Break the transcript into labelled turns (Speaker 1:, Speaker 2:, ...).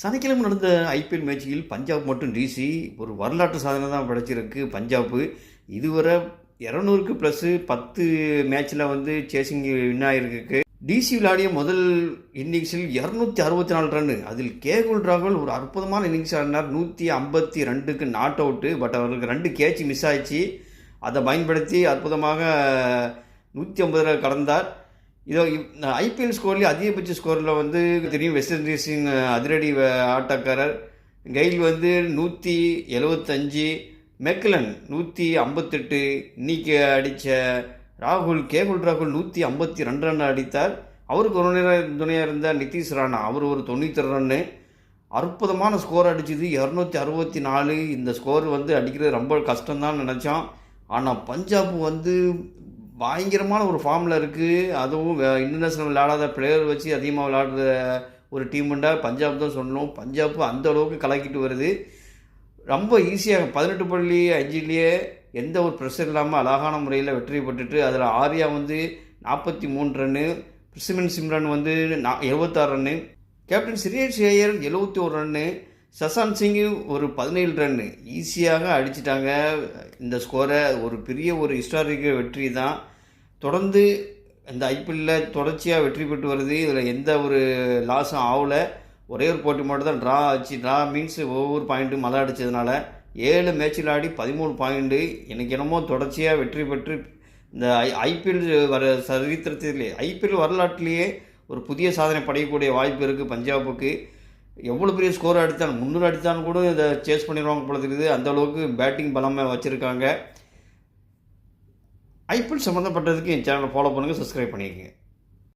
Speaker 1: சனிக்கிழமை நடந்த ஐபிஎல் மேட்சில் பஞ்சாப் மற்றும் டிசி ஒரு வரலாற்று சாதனை தான் படைச்சிருக்கு. பஞ்சாப் இதுவரை 200க்கு ப்ளஸ் 10 மேட்ச்சில் சேசிங் வின் ஆகிருக்கு. டிசி விளையாடிய முதல் இன்னிங்ஸில் 264 ரன்னு. அதில் கேகுல் ராகுல் ஒரு அற்புதமான இன்னிங்ஸ் ஆடினார். 152க்கு நாட் அவுட்டு. பட் அவருக்கு 2 கேட்ச் மிஸ் ஆயிடுச்சு. அதை பயன்படுத்தி அற்புதமாக 150 கடந்தார். இதோ ஐபிஎல் ஸ்கோர்லேயே அதிகபட்ச ஸ்கோரில் தெரியும். வெஸ்ட் இண்டீஸின் அதிரடி ஆட்டக்காரர் கெயில் 175, மெக்கலன் 158. இன்னைக்கு அடித்த கேகுல் ராகுல் 152 ரன் அடித்தார். அவருக்கு ஒரு நேரம் துணையாக இருந்தார் நிதிஷ் ராணா. அவர் ஒரு 92 ரன்னு. அற்புதமான ஸ்கோர் அடிச்சது 264. இந்த ஸ்கோர் அடிக்கிறது ரொம்ப கஷ்டம்தான் நினச்சோம். ஆனால் பஞ்சாப் பயங்கரமான ஒரு ஃபார்மில் இருக்குது. அதுவும் இன்டர்நேஷ்னல் விளையாடாத பிளேயர் வச்சு அதிகமாக விளையாடுற ஒரு டீமுண்டா பஞ்சாப் தான் சொல்லணும். பஞ்சாப் அந்த அளவுக்கு கலக்கிட்டு வருது. ரொம்ப ஈஸியாக 18.5லேயே எந்த ஒரு ப்ரெஷர் இல்லாமல் அழகான முறையில் வெற்றி பெற்றுட்டு அதில் Arya 43 run, Simran 76 run, captain Shreyas Iyer 71 run, Shashank Singh ஒரு 17 ரன்னு ஈஸியாக அடிச்சிட்டாங்க. இந்த ஸ்கோரை ஒரு பெரிய ஒரு ஹிஸ்டாரிக் வெற்றி தான். தொடர்ந்து இந்த ஐபிஎல்லில் தொடர்ச்சியாக வெற்றி பெற்று வருது. இதில் எந்த ஒரு லாஸும் ஆகலை. ஒரே ஒரு போட்டி மட்டும் தான் ட்ரா ஆச்சு. ட்ரா மீன்ஸ் ஒவ்வொரு பாயிண்ட்டும் மழை அடித்ததுனால 7 மேட்ச் விளையாடி 13 பாயிண்ட்டு. எனக்கு என்னமோ தொடர்ச்சியாக வெற்றி பெற்று இந்த ஐபிஎல் சரித்திரத்திலே ஐபிஎல் வரலாற்றிலேயே ஒரு புதிய சாதனை படையக்கூடிய வாய்ப்பு இருக்குது பஞ்சாபுக்கு. எவ்வளோ பெரிய ஸ்கோர் அடித்தாலும் 300 அடித்தாலும் கூட இதை சேஸ் பண்ணிடுவாங்க போல இருக்குது. அந்தளவுக்கு பேட்டிங் பலமாக வச்சுருக்காங்க. ஐபிஎல் சம்மந்தப்பட்டதுக்கு என் சேனலை ஃபாலோ பண்ணுங்கள், சப்ஸ்கிரைப் பண்ணிக்கோங்க.